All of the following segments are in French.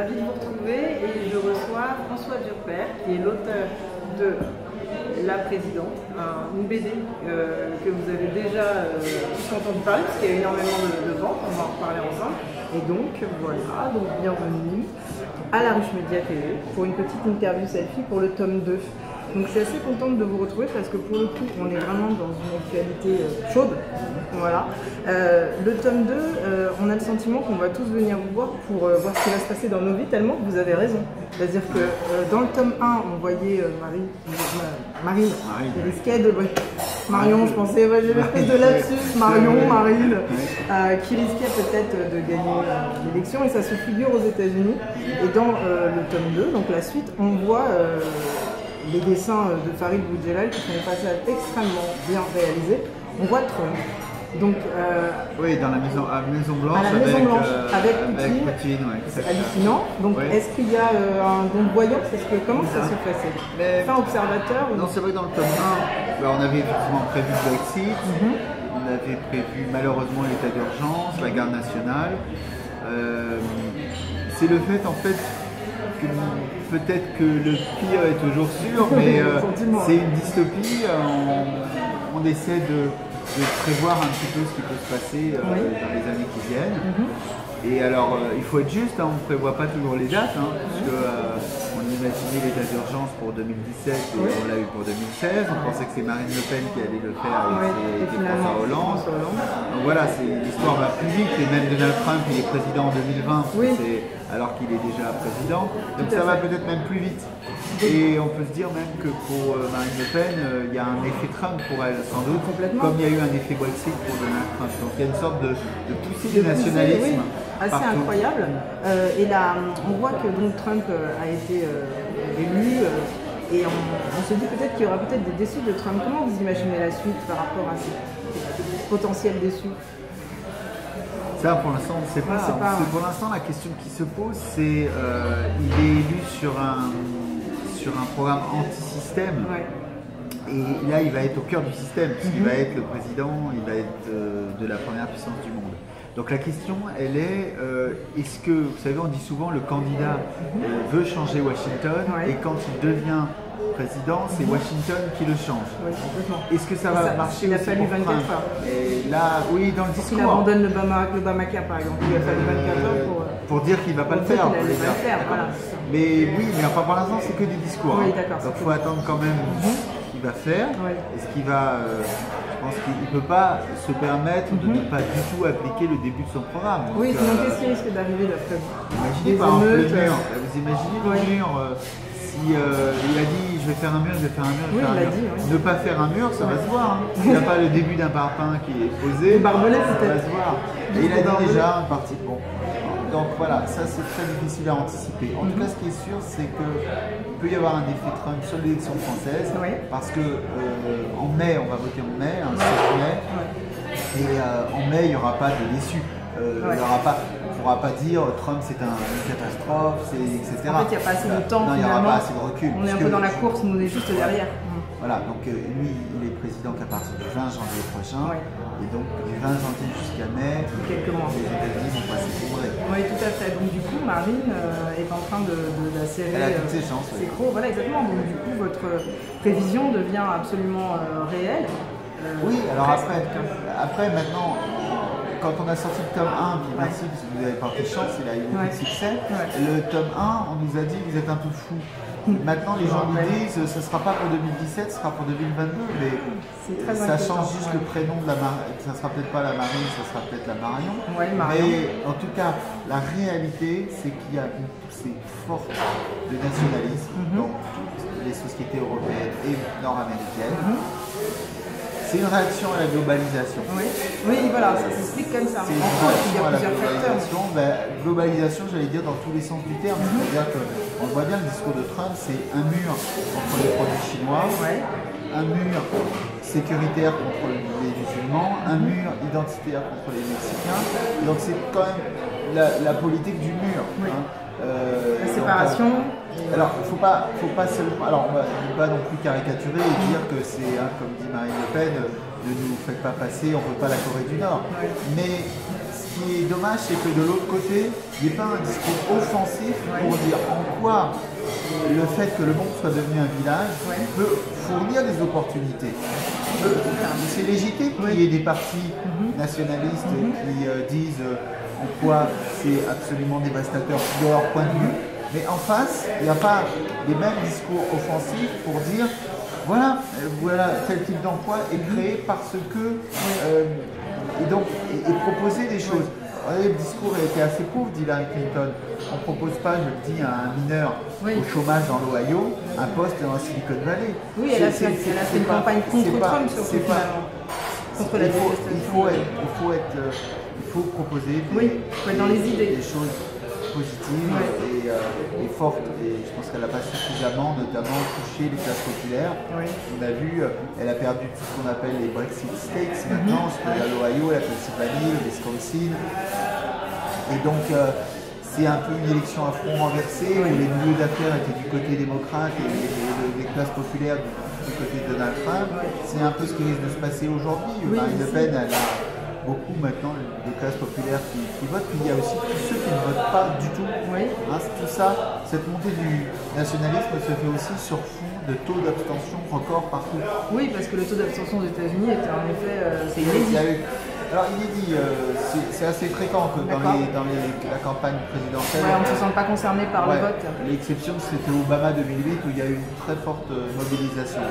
ravie de vous retrouver et je reçois François Durper, qui est l'auteur de La Présidente, une BD que vous avez déjà entendu parler, parce qu'il y a énormément de ventes, on va en reparler ensemble. Et donc voilà, donc bienvenue à la Ruche Média TV pour une petite interview selfie pour le tome 2. Donc je suis assez contente de vous retrouver parce que pour le coup on est vraiment dans une actualité chaude. Voilà. Le tome 2, on a le sentiment qu'on va tous venir vous voir pour voir ce qui va se passer dans nos vies, tellement que vous avez raison. C'est-à-dire que dans le tome 1, on voyait Marine, qui risquait de... Marion, je pensais, j'ai une espèce de lapsus, Marine, qui risquait peut-être de gagner l'élection, et ça se figure aux États-Unis. Et dans le tome 2, donc la suite, on voit les dessins de Farid Boudjelal qui sont des passages extrêmement bien réalisés. On voit Trump. Donc, oui, dans la Maison Blanche, avec Poutine, ouais, c'est hallucinant. Donc, ouais. Est-ce qu'il y a un don de voyance? Comment ça se fait? C'est fin observateur ou... Non, c'est vrai que dans le tome 1, on avait effectivement prévu le Brexit, on avait prévu malheureusement l'état d'urgence, la garde nationale. C'est le fait en fait que peut-être que le pire est toujours sûr, mais c'est une dystopie. On essaie de prévoir un petit peu ce qui peut se passer dans les années qui viennent. Et alors, il faut être juste, on ne prévoit pas toujours les dates, parce qu'on imaginait l'état d'urgence pour 2017 et on l'a eu pour 2016. On pensait que c'est Marine Le Pen qui allait le faire et c'était François Hollande. Donc voilà, l'histoire va plus vite, et même Donald Trump, il est président en 2020, alors qu'il est déjà président. Donc ça va peut-être même plus vite. Et on peut se dire même que pour Marine Le Pen, il y a un effet Trump pour elle, sans doute, comme il y a eu un effet Brexit pour Donald Trump. Donc il y a une sorte de poussée du nationalisme. Assez partout. Incroyable. Et là, on voit que donc, Trump a été élu, et on se dit peut-être qu'il y aura peut-être des déçus de Trump. Comment vous imaginez la suite par rapport à ces potentiels déçus? Ça, pour l'instant, on ne sait pas. Pour l'instant, la question qui se pose, c'est il est élu sur un programme anti-système. Et là, il va être au cœur du système, puisqu'il va être le président, il va être de la première puissance du monde. Donc la question, elle est, est-ce que, vous savez, on dit souvent le candidat veut changer Washington, et quand il devient président, c'est Washington qui le change. Est-ce que ça va marcher? Il a fallu 24 heures. Et là, oui, dans le discours. Il abandonne l'Obamacare, par exemple. Il a fallu 24 heures pour dire qu'il ne va pas le faire. Voilà. Mais oui, mais enfin pour l'instant, c'est que du discours. Oui, d'accord. Donc il faut attendre quand même ce qu'il va faire. Et ce qu'il va... je pense qu'il ne peut pas se permettre de ne pas du tout appliquer le début de son programme. Donc, donc qu'est-ce qui risque d'arriver d'après vous? Imaginez par exemple le mur. Vous imaginez le mur, si il a dit je vais faire un mur, je vais faire un mur, je vais faire un mur. Ne pas faire un mur, ça va se voir. Il n'y a pas le début d'un parpaing qui est posé, barbelé ça va peut-être. se voir. Et il a dit déjà une partie. Bon. Donc voilà, ça c'est très difficile à anticiper. En tout cas, ce qui est sûr, c'est qu'il peut y avoir un effet Trump sur l'élection française, parce que en mai, on va voter en mai, le 7 mai, et en mai, il n'y aura pas de déçus. On ne pourra pas dire Trump c'est une catastrophe, etc. En fait, il n'y a pas assez de temps. Non, il n'y aura pas assez de recul. On est un peu dans la course, nous on est juste derrière. Voilà, donc lui, il est président qu'à partir du 20 janvier prochain. Et donc, du 20 janvier jusqu'à mai, quelques mois. Les États-Unis vont pas s'effondrer. Oui, tout à fait. Donc, du coup, Marine est en train de la serrer. Elle a toutes ses chances. C'est gros, voilà, exactement. Donc, du coup, votre prévision devient absolument réelle. Oui, alors après, maintenant, quand on a sorti le tome 1, puis merci parce que vous avez porté chance, il a eu beaucoup de succès. Le tome 1, on nous a dit vous êtes un peu fou. Maintenant, les gens nous disent ce ne sera pas pour 2017, ce sera pour 2022, mais ça change juste le prénom de la Marine. Ça ne sera peut-être pas la Marine, ça sera peut-être la Marion. Mais en tout cas, la réalité, c'est qu'il y a une poussée forte de nationalisme dans toutes les sociétés européennes et nord-américaines. C'est une réaction à la globalisation. Oui, voilà, ça s'explique comme ça. C'est une réaction à la globalisation. Globalisation, j'allais dire dans tous les sens du terme. C'est-à-dire qu'on voit bien le discours de Trump, c'est un mur contre les produits chinois, un mur sécuritaire contre les musulmans, un mur identitaire contre les Mexicains. Donc c'est quand même la politique du mur. La séparation. Alors, faut pas seulement. Alors, on ne va pas non plus caricaturer et dire que c'est, comme dit Marine Le Pen, ne nous faites pas passer, on ne veut pas la Corée du Nord. Mais qui est dommage, c'est que de l'autre côté, il n'y ait pas un discours offensif pour dire en quoi le fait que le monde soit devenu un village peut fournir des opportunités. C'est légitime qu'il y ait des partis nationalistes qui disent en quoi c'est absolument dévastateur de leur point de vue, mais en face, il n'y a pas les mêmes discours offensifs pour dire voilà, tel type d'emploi est créé parce que et proposer des choses. Le discours a été assez pauvre d'Hillary Clinton. On ne propose pas, je le dis, à un mineur au chômage dans l'Ohio, un poste dans la Silicon Valley. Oui, elle a fait une campagne contre Trump, surtout, contre la déforestation. Il faut proposer dans les idées. Des choses positives et fortes. Et je pense qu'elle n'a pas suffisamment, notamment, touché les classes populaires. On a vu, elle a perdu tout ce qu'on appelle les Brexit States maintenant, c'est-à-dire l'Ohio, la Pennsylvanie, le Wisconsin. Et donc, c'est un peu une élection à front renversé où les milieux d'affaires étaient du côté démocrate et les classes populaires du côté de Donald Trump. C'est un peu ce qui risque de se passer aujourd'hui. Marine Le Pen, elle a beaucoup maintenant de classes populaires qui votent, puis il y a aussi tous ceux qui ne votent pas du tout. Tout ça, cette montée du nationalisme se fait aussi sur fond de taux d'abstention record partout. Oui, parce que le taux d'abstention aux États-Unis était en effet c'est inédit. Alors inédit, c'est assez fréquent que dans la campagne présidentielle. On ne se sent pas concerné par le vote. L'exception, c'était Obama 2008 où il y a eu une très forte mobilisation.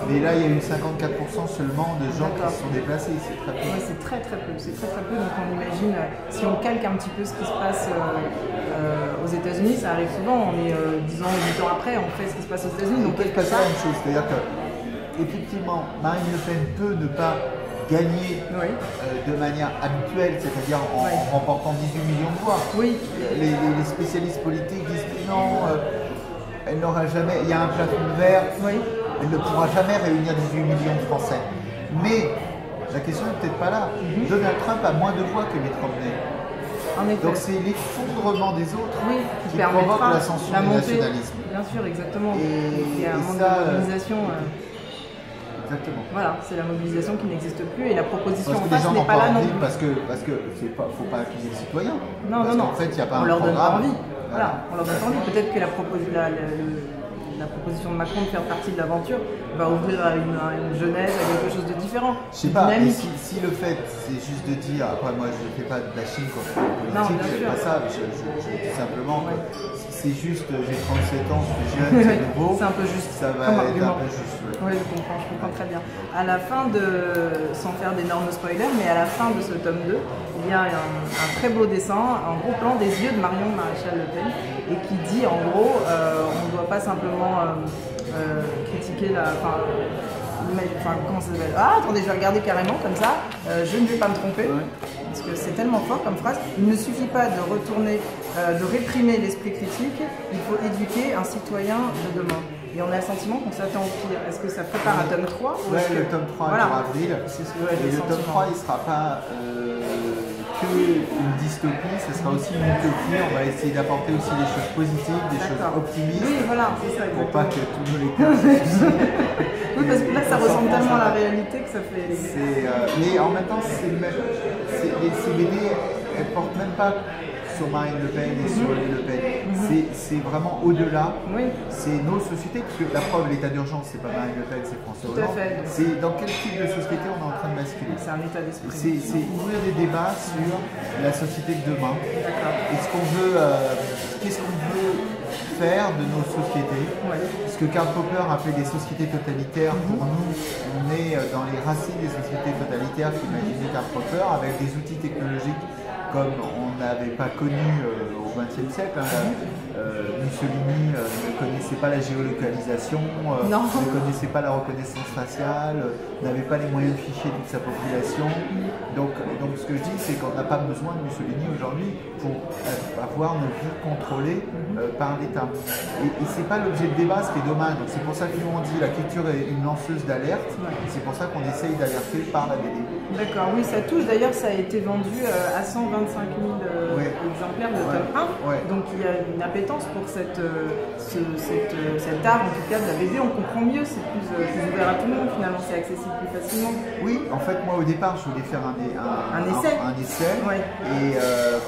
Mais là, il y a eu 54% seulement de gens qui se sont déplacés. C'est très peu. C'est très peu. C'est très peu. Donc on imagine, si on calque un petit peu ce qui se passe aux États-Unis, ça arrive souvent. On est 10 ans, 8 ans après, on fait ce qui se passe aux États-Unis. Donc quelque part, c'est la même chose. C'est-à-dire que, effectivement, Marine Le Pen peut ne pas gagner de manière habituelle, c'est-à-dire en remportant 18 millions de voix. Les spécialistes politiques disent que non, elle n'aura jamais, il y a un plafond de verre, elle ne pourra jamais réunir 18 millions de Français. Mais la question n'est peut-être pas là. Donald Trump a moins de voix que Mitt Romney. Donc c'est l'effondrement des autres qui provoque l'ascension du nationalisme. Bien sûr, exactement. Et il y a un manque de mobilisation. Exactement. Voilà, c'est la mobilisation qui n'existe plus et la proposition en face n'est pas là non plus. Parce que faut pas accuser les citoyens. Non. En fait, il n'y a pas on leur donne pas envie. Voilà. On leur donne pas envie. Peut-être que la proposition de Macron de faire partie de l'aventure va ouvrir à une jeunesse, à quelque chose de différent. Je sais pas, mais si le fait, c'est juste de dire, après moi je ne fais pas de bashing contre les politiques, c'est pas ça, je dis simplement que c'est juste, j'ai 37 ans, je suis jeune, c'est nouveau, c'est un peu juste, ça va être un peu juste. Oui, je comprends très bien. À la fin sans faire d'énormes spoilers, mais à la fin de ce tome 2, il y a un très beau dessin, un gros plan des yeux de Marion Maréchal Le Pen, et qui dit en gros, on ne doit pas simplement critiquer comment ça s'appelle ? Ah, attendez, je vais regarder carrément comme ça, je ne vais pas me tromper, parce que c'est tellement fort comme phrase. Il ne suffit pas de de réprimer l'esprit critique, il faut éduquer un citoyen de demain. Et on a le sentiment qu'on s'attend au pire. Est-ce que ça prépare un tome 3 le tome 3 est en avril. Et le tome 3, il ne sera pas qu'une dystopie, ce sera aussi une utopie. On va essayer d'apporter aussi des choses positives, des choses optimistes. Oui, voilà, c'est ça. Pour pas que tous nos lecteurs oui, parce que là, ça ressemble tellement à la réalité que ça fait... mais en même temps, c'est le même. Ces BD, elles ne portent même pas sur Marine Le Pen et sur les Le Pen. C'est vraiment au-delà. C'est nos sociétés, parce que la preuve, l'état d'urgence, c'est pas Marine Le Pen, c'est François Hollande. C'est dans quel type de société on est en train de basculer. C'est un état d'esprit. C'est ouvrir des débats sur la société de demain. Qu'est-ce qu'on veut faire de nos sociétés. Ce que Karl Popper appelait des sociétés totalitaires. Pour nous, on est dans les racines des sociétés totalitaires qu'imaginait Karl Popper, avec des outils technologiques comme on n'avait pas connu au XXe siècle. Mussolini ne connaissait pas la géolocalisation, ne connaissait pas la reconnaissance faciale, n'avait pas les moyens de ficher toute sa population. Donc ce que je dis, c'est qu'on n'a pas besoin de Mussolini aujourd'hui pour avoir nos vies contrôlées par l'État. Et c'est pas l'objet de débat, ce qui est dommage. Donc c'est pour ça que nous on dit la culture est une lanceuse d'alerte. C'est pour ça qu'on essaye d'alerter par la BD. D'accord, oui, ça touche. D'ailleurs, ça a été vendu à 125 000 exemplaires de tome 1. Donc il y a une appétence appétence pour cet art, en tout cas de la BD. On comprend mieux, c'est plus ouvert à tout le monde, finalement, c'est accessible plus facilement. Oui, en fait, moi au départ, je voulais faire un essai ouais. et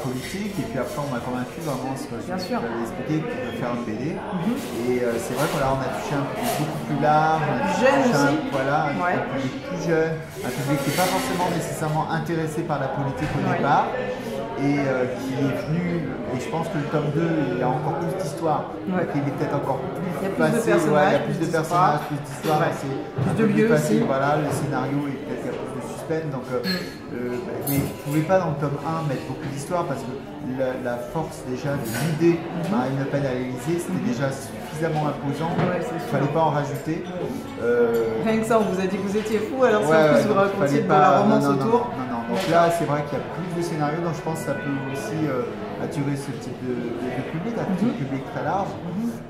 politique, et puis après, on m'a convaincu vraiment ce que j'avais expliqué, de faire une BD. Et c'est vrai qu'on a touché un public beaucoup plus large, jeune aussi. Voilà, un public plus jeune, un public qui n'est pas forcément nécessairement intéressé par la politique au départ, et qui est venu, et je pense que le tome 2, il y a encore plus d'histoire, donc il est peut-être encore plus facile, il y a plus de personnages, plus d'histoire, plus de lieux aussi. Voilà, le scénario est peut-être qu'il y a plus de suspense, donc, mais je ne pouvais pas dans le tome 1 mettre beaucoup d'histoire parce que la force déjà de l'idée Marine Le Pen à l'Élysée, c'était déjà suffisamment imposant, il ne fallait pas en rajouter. Rien que ça, on vous a dit que vous étiez fou, alors si en plus vous racontiez de la romance autour. Donc là, c'est vrai qu'il y a plus de scénarios, donc je pense que ça peut aussi attirer ce type de public, un public très large.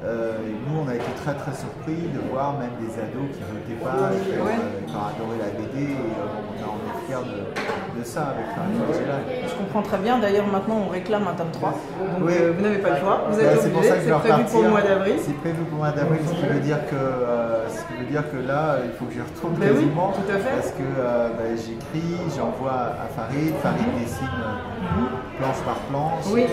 Et nous, on a été très surpris de voir même des ados qui ne votaient pas, qui ont adoré la BD, et on est fiers de ça avec Angela. Je comprends très bien, d'ailleurs maintenant on réclame un tome 3, donc vous n'avez pas le choix, vous êtes obligé, c'est prévu pour le mois d'avril. C'est prévu pour le mois d'avril, ce qui veut dire que là, il faut que j'y retourne quasiment, tout à fait. parce que j'écris, j'envoie à Farid dessine planche par planche. Oui,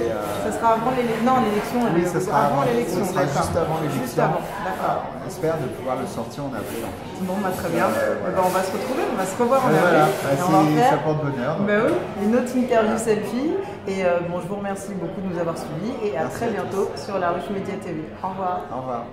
ça sera avant l'élection. Oui, ça sera avant l'élection. Ça sera juste avant l'élection. Juste avant, d'accord. On espère de pouvoir le sortir en avril. En fait. Bon, très bien. On va se retrouver, on va se revoir en avril. Voilà, ça porte bonheur. Oui, une autre interview selfie. Et je vous remercie beaucoup de nous avoir suivis et à très bientôt sur La Ruche Média TV. Au revoir. Au revoir.